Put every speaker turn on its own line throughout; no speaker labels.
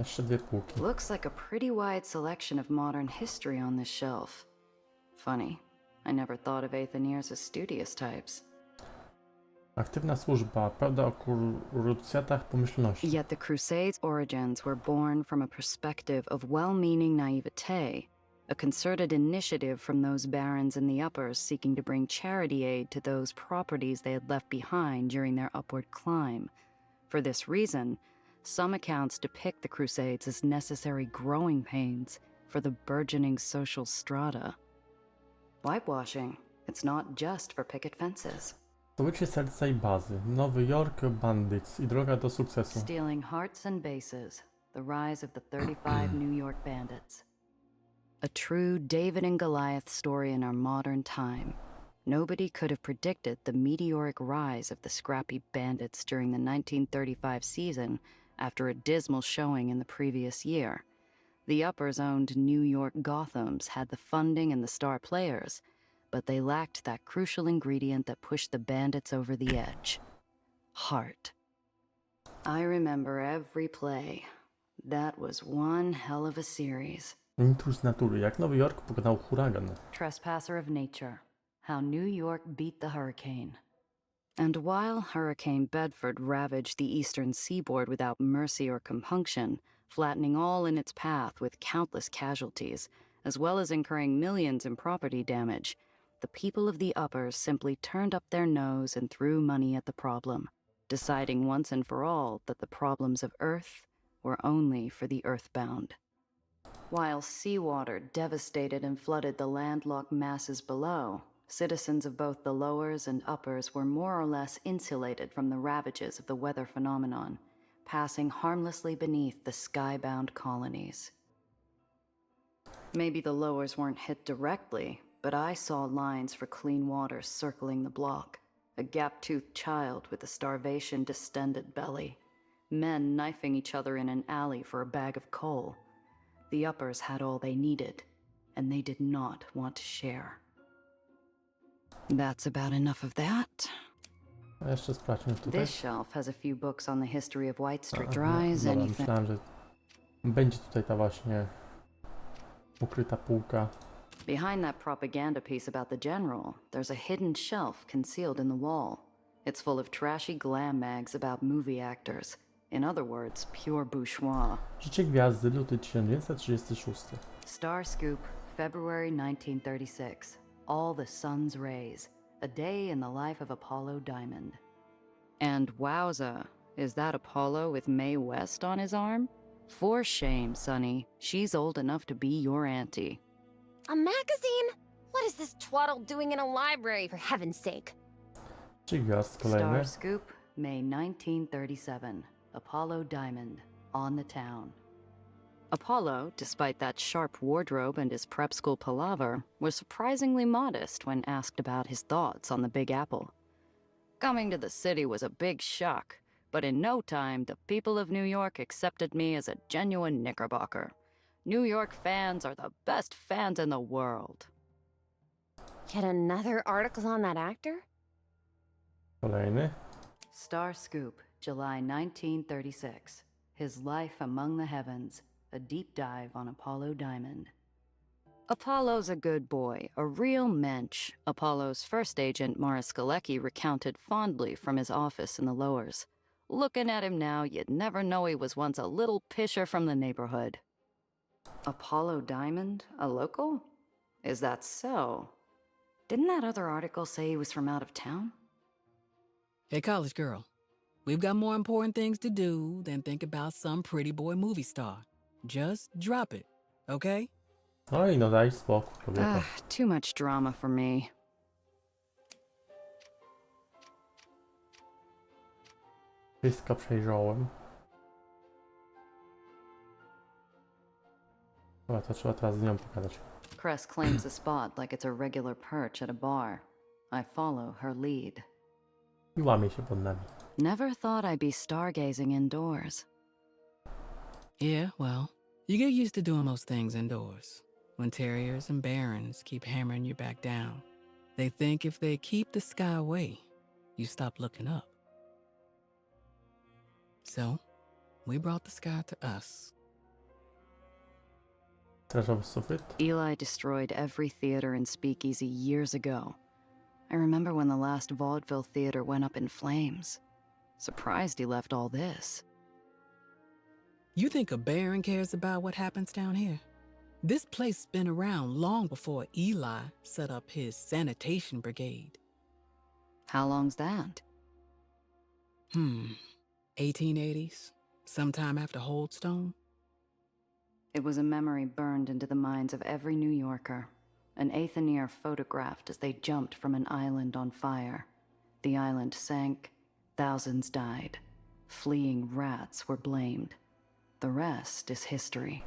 Jeszcze dwie półki.
Looks like a pretty wide selection of modern history on this shelf. Funny, I never thought of Aetherians as studious types.
Aktywna służba. Prawda o krucjatach pomyślności.
Yet the Crusades' origins were born from a perspective of well-meaning naivete, a concerted initiative from those barons in the uppers seeking to bring charity aid to those properties they had left behind during their upward climb. For this reason, some accounts depict the Crusades as necessary growing pains for the burgeoning social strata. Whitewashing, it's not just for picket fences.
Zdobycie serca i bazy. Nowy Jork, Bandits i droga do sukcesu.
Stealing hearts and bases, the rise of the 35 New York Bandits. A true David and Goliath story in our modern time. Nobody could have predicted the meteoric rise of the scrappy bandits during the 1935 season after a dismal showing in the previous year. The uppers-owned New York Gothams had the funding and the star players, but they lacked that crucial ingredient that pushed the bandits over the edge. Heart. I remember every play. That was one hell of a series.
Intruz natury. Jak Nowy Jork pokonał huragan.
Trespasser of Nature. How New York beat the hurricane. And while Hurricane Bedford ravaged the eastern seaboard without mercy or compunction, flattening all in its path with countless casualties, as well as incurring millions in property damage, the people of the uppers simply turned up their nose and threw money at the problem, deciding once and for all that the problems of Earth were only for the earthbound. While seawater devastated and flooded the landlocked masses below, citizens of both the lowers and uppers were more or less insulated from the ravages of the weather phenomenon, passing harmlessly beneath the skybound colonies. Maybe the lowers weren't hit directly, but I saw lines for clean water circling the block, a gap-toothed child with a starvation-distended belly, men knifing each other in an alley for a bag of coal. The uppers had all they needed, and they did not want to share. That's about enough of that.
A jeszcze sprawdźmy tutaj.
This shelf has a few books on the history of White Street
No,
Dries,
dobra,
anything.
myślałem, że będzie tutaj ta właśnie ukryta półka.
Behind that propaganda piece about the general, there's a hidden shelf concealed in the wall. It's full of trashy glam mags about movie actors. In other words, pure bourgeois.
Życie gwiazdy, luty 1936.
Star Scoop, February 1936. All the sun's rays. A day in the life of Apollo Diamond. And wowza, is that Apollo with Mae West on his arm? For shame, Sonny. She's old enough to be your auntie.
A magazine? What is this twaddle doing in a library, for heaven's sake?
Czy gwiazd kolejny?
Star Scoop, May 1937. Apollo Diamond, on the town. Apollo, despite that sharp wardrobe and his prep school palaver, was surprisingly modest when asked about his thoughts on the Big Apple. Coming to the city was a big shock, but in no time, the people of New York accepted me as a genuine Knickerbocker. New York fans are the best fans in the world.
Yet another article on that actor?
Kolejny.
Star Scoop, July 1936. His Life Among the Heavens, a deep dive on Apollo Diamond. Apollo's a good boy, a real mensch, Apollo's first agent, Morris Galecki, recounted fondly from his office in the lowers. Looking at him now, you'd never know he was once a little pisher from the neighborhood. Apollo Diamond, a local? Is that so? Didn't that other article say he was from out of town?
Hey, college girl. We've got more important things to do than think about some pretty boy movie star. Just drop it, okay?
Oj, no daj spokój, kobieta.
Too much drama for me.
Wszystko przejrzałem. Dobra, to trzeba teraz z nią pogadać.
Cress claims a spot like it's a regular perch at a bar. I follow her lead.
I łamie się pod nami.
Never thought I'd be stargazing indoors.
Yeah, well, you get used to doing most things indoors. When terriers and barons keep hammering you back down, they think if they keep the sky away, you stop looking up. So, we brought the sky to us,
Trażowy sufit.
Eli destroyed every theater and speakeasy years ago. I remember when the last vaudeville theater went up in flames. Surprised he left all this.
You think a baron cares about what happens down here? This place's been around long before Eli set up his sanitation brigade.
How long's that?
1880s, sometime after Holdstone.
It was a memory burned into the minds of every New Yorker. An Aether photographed as they jumped from an island on fire. The island sank, thousands died. Fleeing rats were blamed. The rest is history.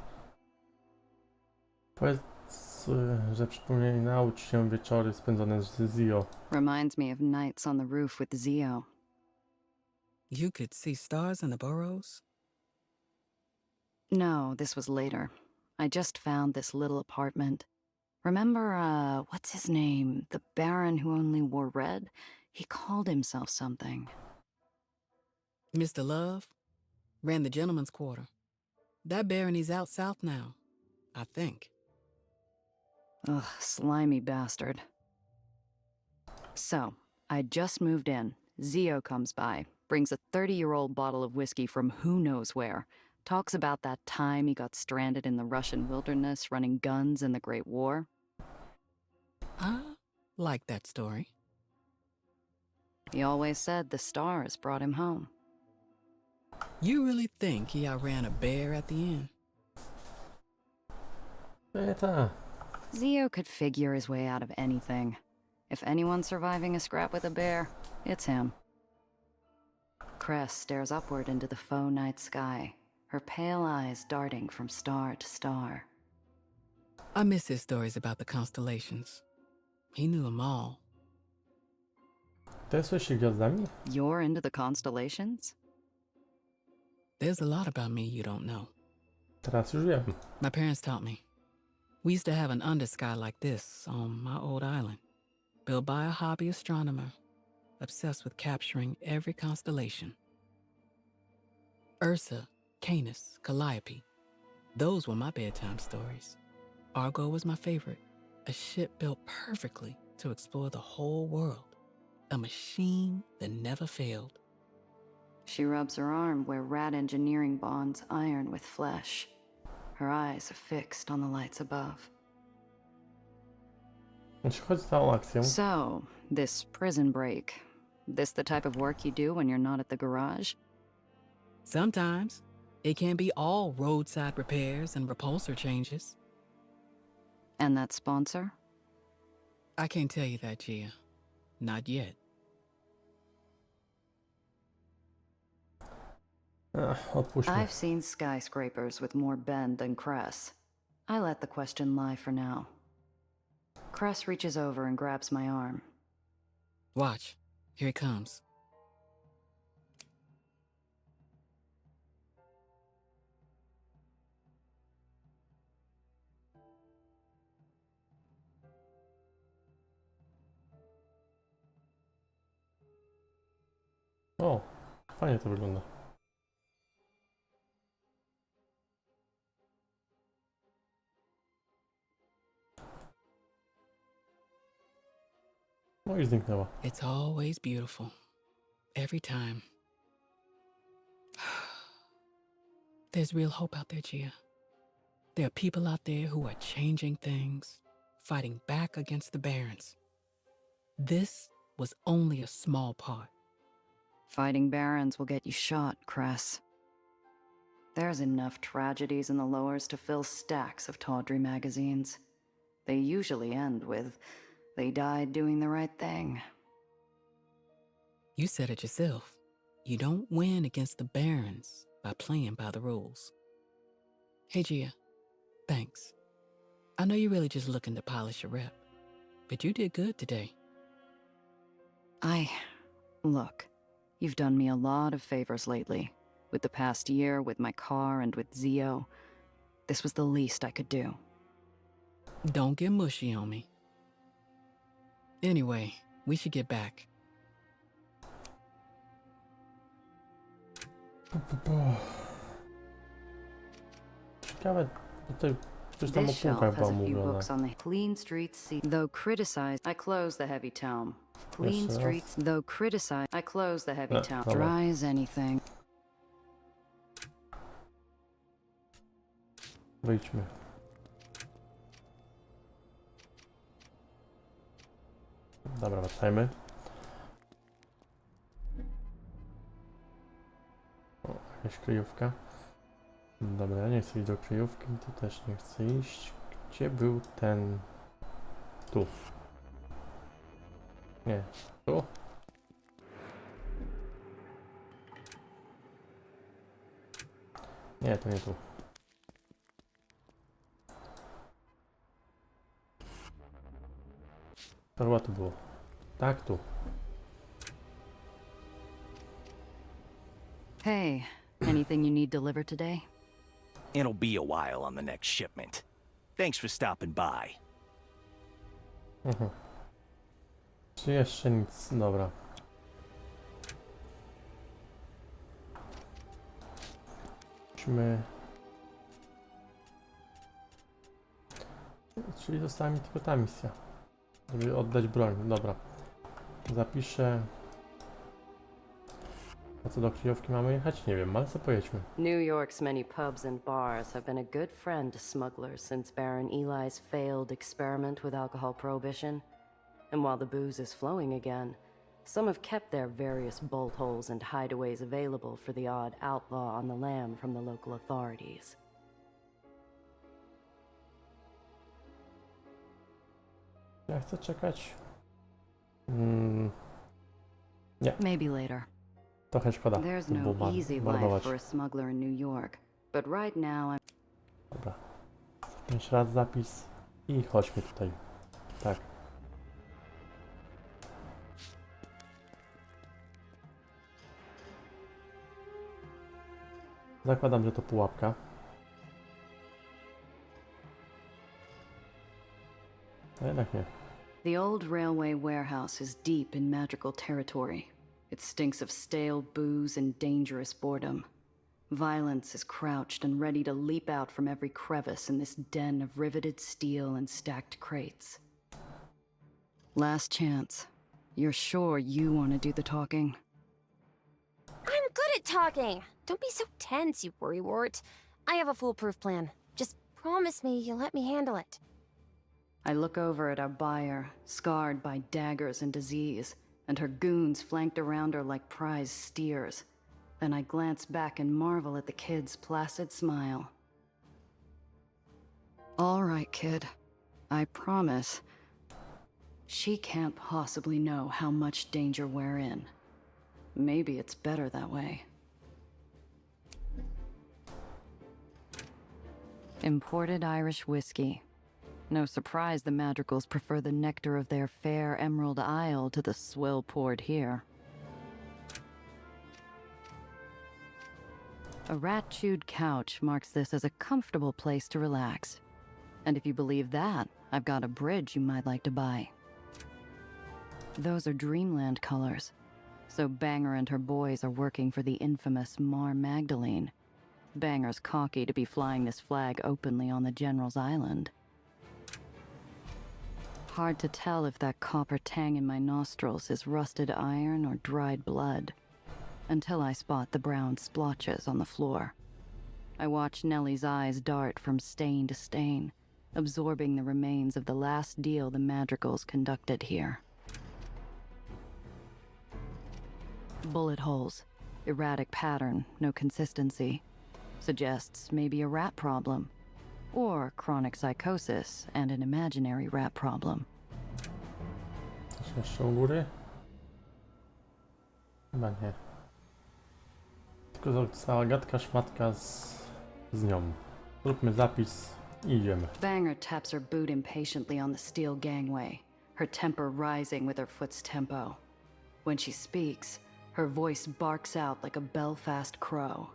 Powiedz, że przypomnieli nauczy się wieczory spędzone z Zio.
Reminds me of nights on the roof with Zio.
You could see stars in the burrows?
No, this was later. I just found this little apartment. Remember, what's his name? The Baron who only wore red? He called himself something.
Mr. Love ran the gentleman's quarter. That barony's out south now, I think.
Ugh, slimy bastard. So, I just moved in. Zio comes by, brings a 30-year-old bottle of whiskey from who knows where, talks about that time he got stranded in the Russian wilderness running guns in the Great War.
I like that story.
He always said the stars brought him home.
You really think he outran a bear at the end?
Ta.
Zio could figure his way out of anything. If anyone's surviving a scrap with a bear, it's him. Cress stares upward into the faux night sky, her pale eyes darting from star to star.
I miss his stories about the constellations. He knew them all.
Interesujesz się gwiazdami?
You're into the constellations?
There's a lot about me you don't know.
Teraz już wiem.
My parents taught me. We used to have an undersky like this on my old island, built by a hobby astronomer, obsessed with capturing every constellation. Ursa, Canis, Calliope. Those were my bedtime stories. Argo was my favorite, a ship built perfectly to explore the whole world, a machine that never failed.
She rubs her arm where rat engineering bonds iron with flesh. Her eyes are fixed on the lights above.
Jeśli chodzi o całą akcję,
So, this prison break. This the type of work you do when you're not at the garage?
Sometimes it can be all roadside repairs and repulsor changes.
And that sponsor?
I can't tell you that, Gia. Not yet.
odpuśćmy.
I've seen skyscrapers with more bend than Cress. I let the question lie for now. Cress reaches over and grabs my arm.
Watch. Here it comes.
O, fajnie to wygląda. No i zniknęła.
It's always beautiful. Every time. There's real hope out there, Gia. There are people out there who are changing things, fighting back against the barons. This was only a small part.
Fighting barons will get you shot, Cress. There's enough tragedies in the lowers to fill stacks of tawdry magazines. They usually end with, "They died doing the right thing."
You said it yourself. You don't win against the barons by playing by the rules. Hey, Gia. Thanks. I know you're really just looking to polish your rep, but you did good today.
Look, you've done me a lot of favors lately. With the past year, with my car, and with Zio. This was the least I could do.
Don't get mushy on me. Anyway, we should get back.
Ciekawe, tutaj Coś tam o
This shelf
półkach
has
było
a few
mówione.
books on the clean streets. Though criticized, I close the heavy tome. Clean
Jeszcze raz.
streets. Though criticized, I close the heavy tome.
dobra.
Dry as anything.
Wyjdźmy. Dobra, wracajmy. O, jakaś kryjówka. Dobra, ja nie chcę iść do kryjówki, ty też nie chcę iść. Gdzie był ten... Tu. Nie, tu? Nie, to nie tu. To chyba tu było. Tak, tu.
Hey, anything you need delivered today?
It'll be a while on the next shipment. Thanks for stopping by.
Czy jeszcze nic? Dobra. Musimy... Czyli została mi tylko ta misja. Żeby oddać broń. Dobra. Zapiszę... A co do kryjówki mamy jechać? Nie wiem, ale co pojedźmy.
New York's many pubs and bars have been a good friend to smugglers since Baron Eli's failed experiment with alcohol prohibition. And while the booze is flowing again, some have kept their various bolt holes and hideaways available for the odd outlaw on the lam from the local authorities.
Ja chcę czekać.
Maybe later.
Trochę szkoda.
There's
to było
no easy life
marnować.
for a smuggler in New York, but right now I'm...
Dobra. Jeszcze raz zapis i chodźmy tutaj. Tak. Zakładam, że to pułapka. A jednak nie.
The old railway warehouse is deep in magical territory. It stinks of stale booze and dangerous boredom. Violence is crouched and ready to leap out from every crevice in this den of riveted steel and stacked crates. Last chance. You're sure you want to do the talking?
I'm good at talking. Don't be so tense, you worrywart. I have a foolproof plan. Just promise me you'll let me handle it.
I look over at our buyer, scarred by daggers and disease, and her goons flanked around her like prize steers. Then I glance back and marvel at the kid's placid smile. All right, kid. I promise. She can't possibly know how much danger we're in. Maybe it's better that way. Imported Irish whiskey. No surprise the Madrigals prefer the nectar of their fair Emerald Isle to the swill poured here. A rat-chewed couch marks this as a comfortable place to relax. And if you believe that, I've got a bridge you might like to buy. Those are Dreamland colors. So Banger and her boys are working for the infamous Mar Magdalene. Banger's cocky to be flying this flag openly on the General's Island. Hard to tell if that copper tang in my nostrils is rusted iron or dried blood, until I spot the brown splotches on the floor. I watch Nellie's eyes dart from stain to stain, absorbing the remains of the last deal the Madrigals conducted here. Bullet holes, erratic pattern, no consistency. Suggests maybe a rat problem. Or chronic psychosis and an imaginary rat problem.
Coś jeszcze u góry? Chyba nie. Tylko została gadka szmatka z nią. Zróbmy zapis i idziemy.
Banger taps her boot impatiently on the steel gangway, her temper rising with her foot's tempo. When she speaks, her voice barks out like a Belfast crow.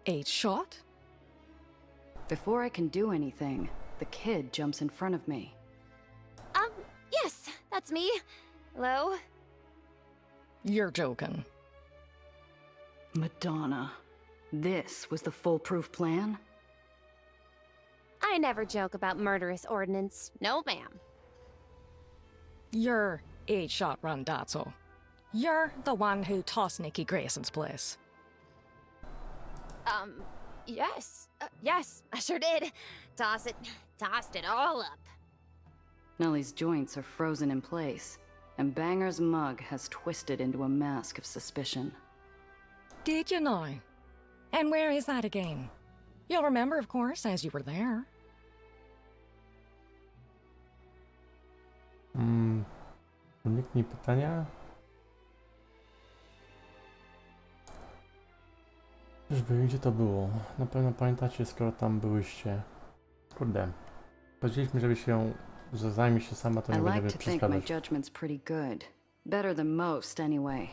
8 shot?
Before I can do anything, the kid jumps in front of me.
Yes, that's me. Hello?
You're joking.
Madonna. This was the foolproof plan?
I never joke about murderous ordnance. No, ma'am.
You're 8-shot run Datso. You're the one who tossed Nikki Grayson's place.
Yes. Yes, I sure did. Tossed it all up.
Nellie's joints are frozen in place, and Banger's mug has twisted into a mask of suspicion.
Did you know? And where is that again? You'll remember, of course, as you were there.
Uniknij pytania. Czyżby, gdzie to było? Na pewno pamiętacie, skoro tam byłyście. Kurde. Powiedzieliśmy, że zajmie się sama, to
I
nie
like
będziemy
to think my
przeszkadzać.
judgment's pretty good. Better than most, anyway.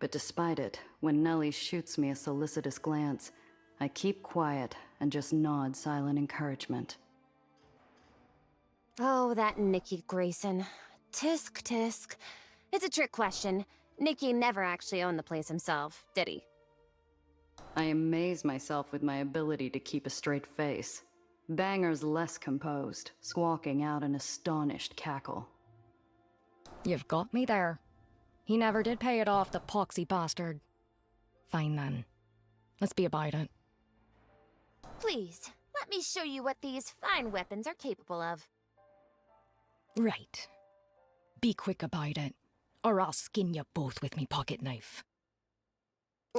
But despite it, when Nellie shoots me a solicitous glance, I keep quiet and just nod silent encouragement.
Oh, that Nicky Grayson. Tisk, tisk. It's a trick question. Nicky never actually owned the place himself, did he?
I amaze myself with my ability to keep a straight face. Banger's less composed, squawking out an astonished cackle.
You've got me there. He never did pay it off, the poxy bastard. Fine then. Let's be about it.
Please, let me show you what these fine weapons are capable of.
Right. Be quick about it, or I'll skin you both with me pocket knife.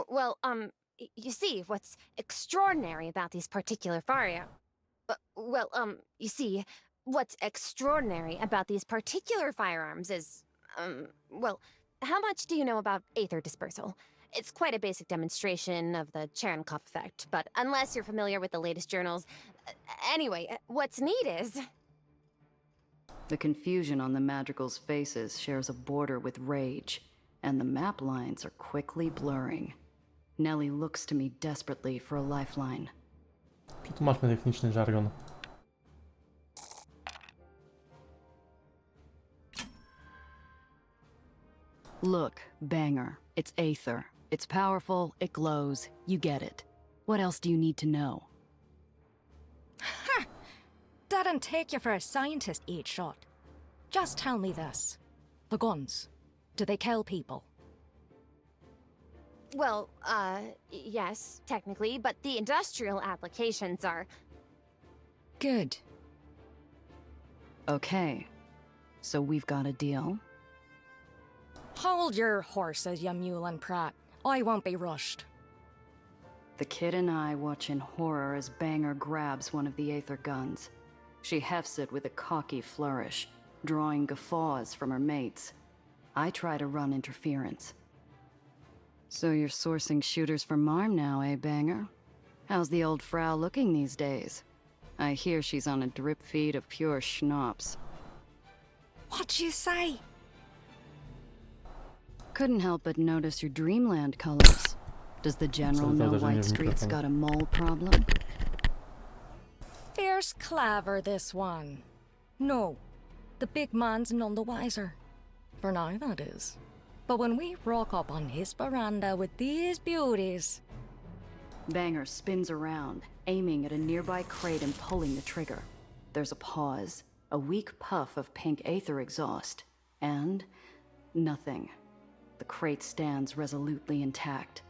Well, you see, what's extraordinary about these particular you see, what's extraordinary about these particular firearms is, well, how much do you know about Aether dispersal? It's quite a basic demonstration of the Cherenkov effect, but unless you're familiar with the latest journals... Anyway, what's neat is...
The confusion on the Madrigal's faces shares a border with rage, and the map lines are quickly blurring. Nellie looks to me desperately for a lifeline.
Przetłumaczmy techniczny żargon.
Look, Banger, it's Aether. It's powerful, it glows, you get it. What else do you need to know?
Ha! Didn't take you for a scientist, 8-shot. Just tell me this. The guns, do they kill people?
Well, yes, technically, but the industrial applications are...
Good.
Okay, so we've got a deal?
Hold your horses, you mule and prat. I won't be rushed.
The kid and I watch in horror as Banger grabs one of the Aether guns. She hefts it with a cocky flourish, drawing guffaws from her mates. I try to run interference. So you're sourcing shooters for Marm now, eh, Banger? How's the old Frau looking these days? I hear she's on a drip feed of pure schnapps.
What'd you say?
Couldn't help but notice your Dreamland colors. Does the General know White Street's got a mole problem?
Fierce clever, this one. No, the big man's none the wiser. For now, that is. But when we rock up on his veranda with these beauties...
Banger spins around, aiming at a nearby crate and pulling the trigger. There's a pause, a weak puff of pink Aether exhaust, and nothing. The crate stands resolutely intact.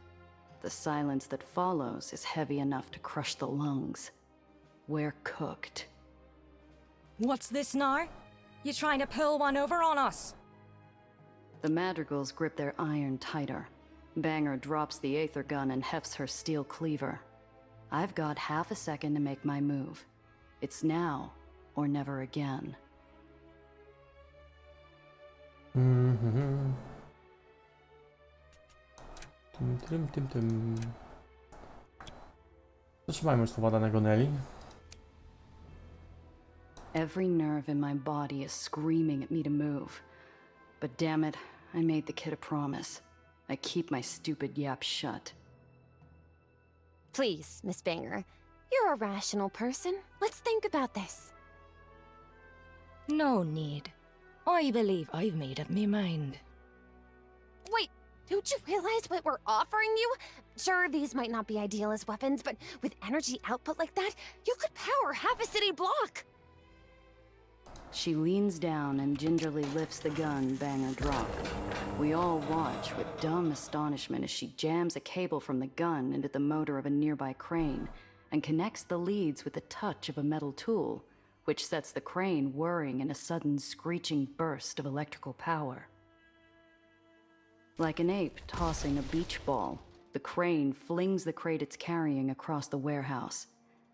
The silence that follows is heavy enough to crush the lungs. We're cooked.
What's this now? You trying to pull one over on us?
The Madrigals grip their iron tighter. Banger drops the Aether gun and hefts her steel cleaver. I've got half a second to make my move. It's now or never again.
Zatrzymajmy słowa danego Nelly.
Every nerve in my body is screaming at me to move. But damn it, I made the kid a promise. I keep my stupid yap shut.
Please, Miss Banger. You're a rational person. Let's think about this.
No need. I believe I've made up me mind.
Wait, Don't you realize what we're offering you? Sure, these might not be ideal as weapons, but with energy output like that, you could power half a city block.
She leans down and gingerly lifts the gun Banger dropped. We all watch with dumb astonishment as she jams a cable from the gun into the motor of a nearby crane and connects the leads with the touch of a metal tool, which sets the crane whirring in a sudden screeching burst of electrical power. Like an ape tossing a beach ball, the crane flings the crate it's carrying across the warehouse.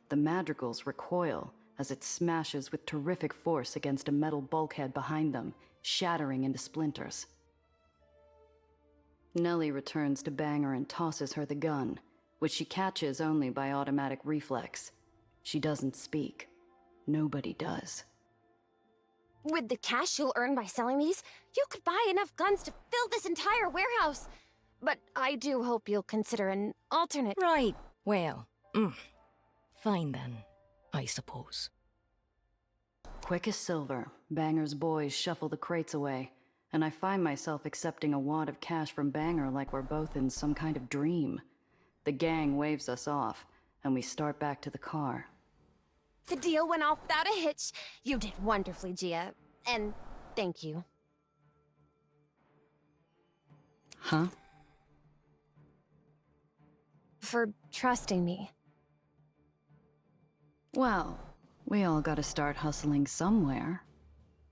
The madrigals recoil as it smashes with terrific force against a metal bulkhead behind them, shattering into splinters. Nellie returns to Banger and tosses her the gun, which she catches only by automatic reflex. She doesn't speak. Nobody does.
With the cash you'll earn by selling these, you could buy enough guns to fill this entire warehouse. But I do hope you'll consider an alternate.
Right. Well, fine then, I suppose.
Quick as silver, Banger's boys shuffle the crates away, and I find myself accepting a wad of cash from Banger like we're both in some kind of dream. The gang waves us off, and we start back to the car.
The deal went off without a hitch. You did wonderfully, Gia. And thank you.
Huh?
For trusting me.
Well, we all gotta start hustling somewhere.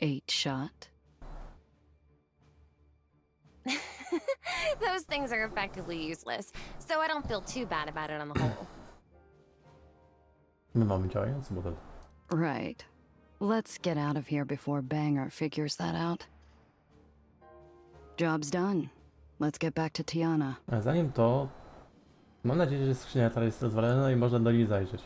8-shot.
Those things are effectively useless, so I don't feel too bad about it on the whole.
My mamy działający model.
Right. Let's get out of here before Banger figures that out. Job's done. Let's get back to Tiana.
A zanim to, mam nadzieję, że skrzynia ta jest rozwalona i można do niej zajrzeć.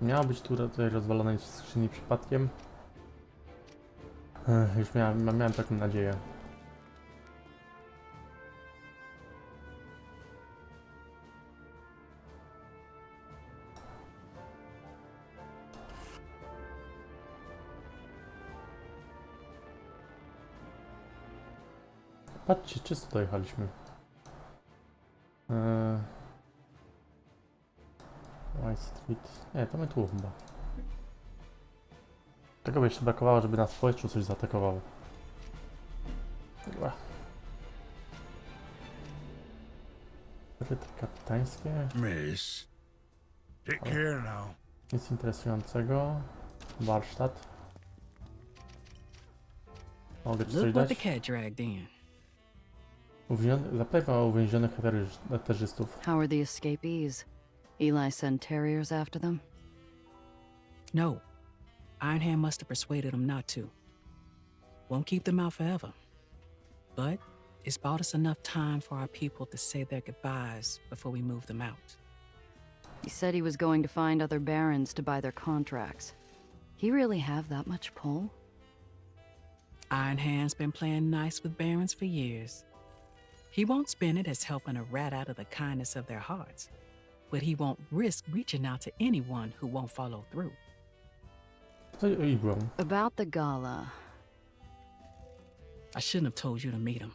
Miała być tutaj rozwalonej skrzyni przypadkiem. Już miałem taką nadzieję. Patrzcie, czysto dojechaliśmy. White Street. Nie, to my tu chyba. Tego by jeszcze brakowało, żeby nas w powietrzu coś zaatakowało. Chyba. Ryty kapitańskie.
Miss, take care now.
Nic interesującego. Warsztat. Mogę ci coś
Look what
dać?
the cat dragged in.
Zapytaj o uwięzionych eterzystów.
How are the escapees? Eli sent terriers after them?
No. Iron Hand must have persuaded him not to. Won't keep them out forever. But it's bought us enough time for our people to say their goodbyes before we move them out.
He said he was going to find other barons to buy their contracts. He really have that much pull?
Iron Hand's been playing nice with barons for years. He won't spin it as helping a rat out of the kindness of their hearts, but he won't risk reaching out to anyone who won't follow through.
About the gala.
I shouldn't have told you to meet him.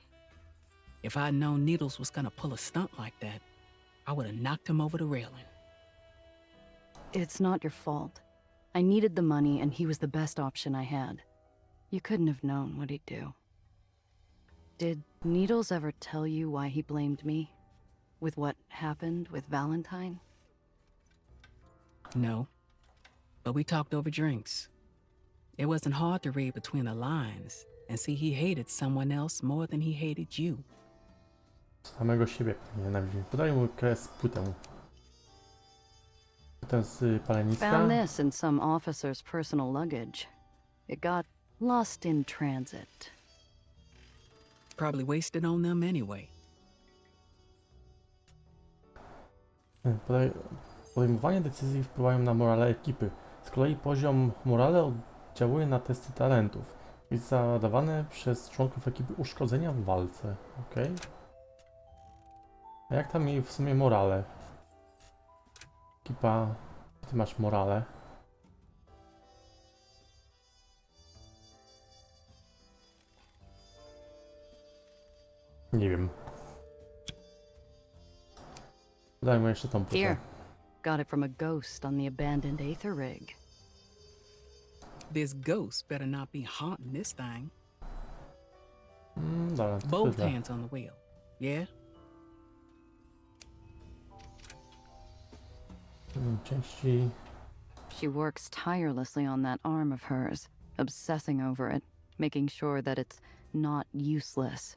If I'd known Needles was gonna pull a stunt like that, I would have knocked him over the railing.
It's not your fault. I needed the money and he was the best option I had. You couldn't have known what he'd do. Did Needles ever tell you why he blamed me? With what happened with Valentine?
No, but we talked over drinks. It wasn't hard to read between the lines and see he hated someone else more than he hated you.
Samego siebie nienawidzi. Podaj mu kres płytę. Płytę z paleniska.
Found this in some officer's personal luggage. It got lost in transit.
Probably wasted on them anyway.
Podejmowanie decyzji wpływają na morale ekipy. Z kolei poziom morale oddziałuje na testy talentów. Jest zadawane przez członków ekipy uszkodzenia w walce. Ok. A jak tam jej w sumie morale? Ekipa, ty masz morale. Nie wiem. Daj mu jeszcze tą
Here.
płytę.
Got it from a ghost on the abandoned Aether rig.
This ghost better not be haunting this thing.
Dobra, to
Both
tyle.
hands on the wheel. Yeah?
Części...
She works tirelessly on that arm of hers, obsessing over it, making sure that it's not useless.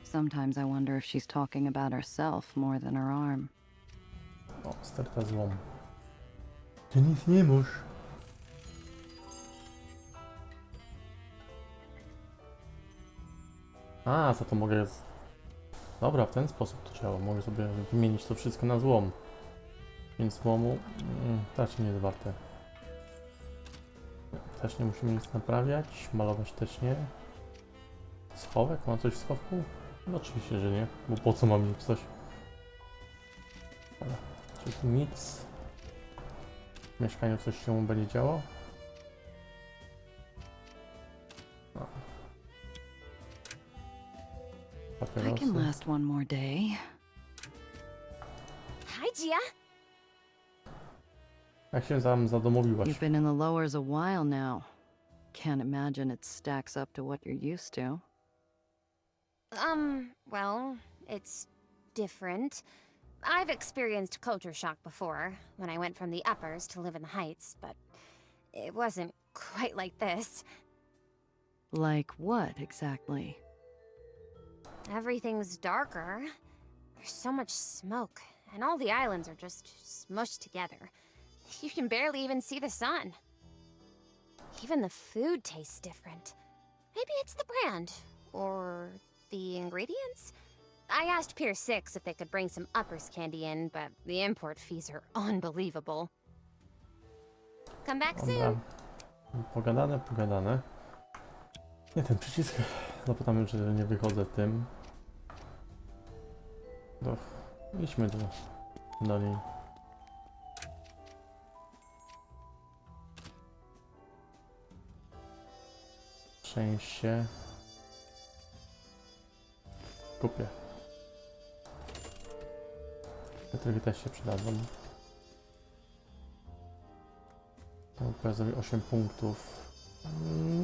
Sometimes I wonder if she's talking about herself more than her arm.
O, sterta złom. Ty nic nie masz. A, za to mogę... Dobra, w ten sposób to działa. Mogę sobie wymienić to wszystko na złom. Więc złomu... raczej nie jest warte. Też nie musimy nic naprawiać. Malować też nie. Schowek? Mam coś w schowku? No oczywiście, że nie. Bo po co mam mieć coś? Dobra. Czy tu nic? W mieszkaniu coś się będzie działo? No.
I can
Papierosy.
last one more day.
Hi, Gia.
Jak się tam zadomowiłaś?
You've been in the lowers a while now. Can't imagine it stacks up to what you're used to.
Well, it's different. I've experienced culture shock before, when I went from the uppers to live in the heights, but it wasn't quite like this.
Like what, exactly?
Everything's darker. There's so much smoke, and all the islands are just smushed together. You can barely even see the sun. Even the food tastes different. Maybe it's the brand, or the ingredients? I asked Pier 6 if they could bring some uppers candy in, but the import fees are unbelievable. Come back
Dobra.
soon.
Pogadane, pogadane. Nie, ten przycisk. Zapytamy, czy nie wychodzę tym. Idźmy do niej. Szczęście. Kupię. Te też się przydadzą. Pokazuję 8 punktów.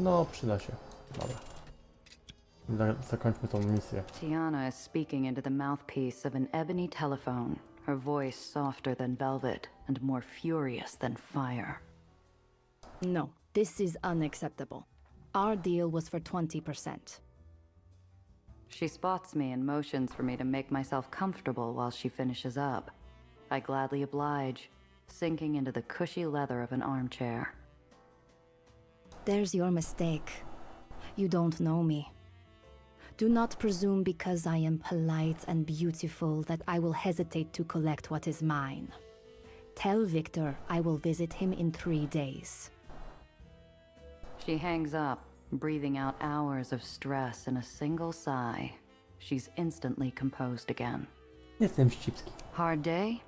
No, przyda się. Dobra. Zakończmy tą misję.
Tiana is speaking into the mouthpiece of an ebony telephone, her voice softer than velvet and more furious than fire.
No, this is unacceptable. Our deal was for 20%.
She spots me and motions for me to make myself comfortable while she finishes up. I gladly oblige, sinking into the cushy leather of an armchair.
There's your mistake. You don't know me. Do not presume because I am polite and beautiful that I will hesitate to collect what is mine. Tell Victor I will visit him in 3 days.
She hangs up, breathing out hours of stress in a single sigh. She's instantly composed again.
Jestem wścibski.
Hard day?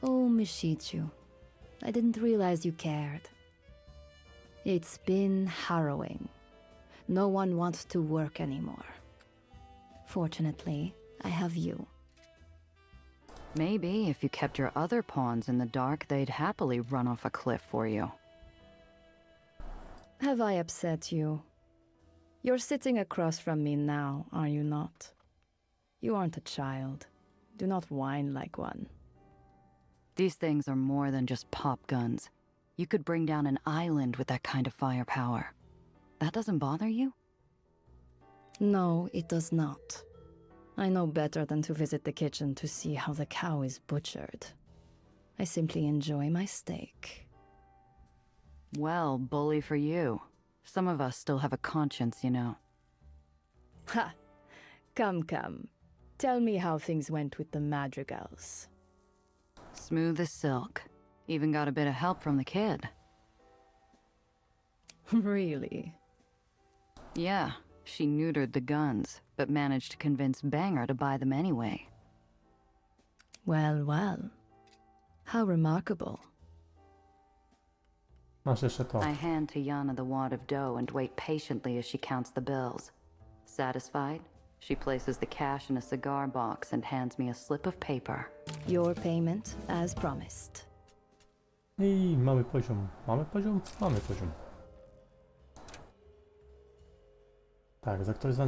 Oh, Mishichu, I didn't realize you cared. It's been harrowing. No one wants to work anymore. Fortunately, I have you.
Maybe if you kept your other pawns in the dark, they'd happily run off a cliff for you.
Have I upset you? You're sitting across from me now, are you not? You aren't a child. Do not whine like one.
These things are more than just pop guns. You could bring down an island with that kind of firepower. That doesn't bother you?
No, it does not. I know better than to visit the kitchen to see how the cow is butchered. I simply enjoy my steak.
Well, bully for you. Some of us still have a conscience, you know.
Ha! Come, come. Tell me how things went with the madrigals.
Smooth as silk. Even got a bit of help from the kid.
Really?
Yeah, she neutered the guns, but managed to convince Banger to buy them anyway.
Well, well. How remarkable.
Masz jeszcze to.
I hand Tiana the wad of dough and wait patiently as she counts the bills. Satisfied, she places the cash in a cigar box and hands me a slip of paper.
Your payment as promised.
I mamy poziom. Mamy poziom? Mamy poziom. Tak, zaktualizowany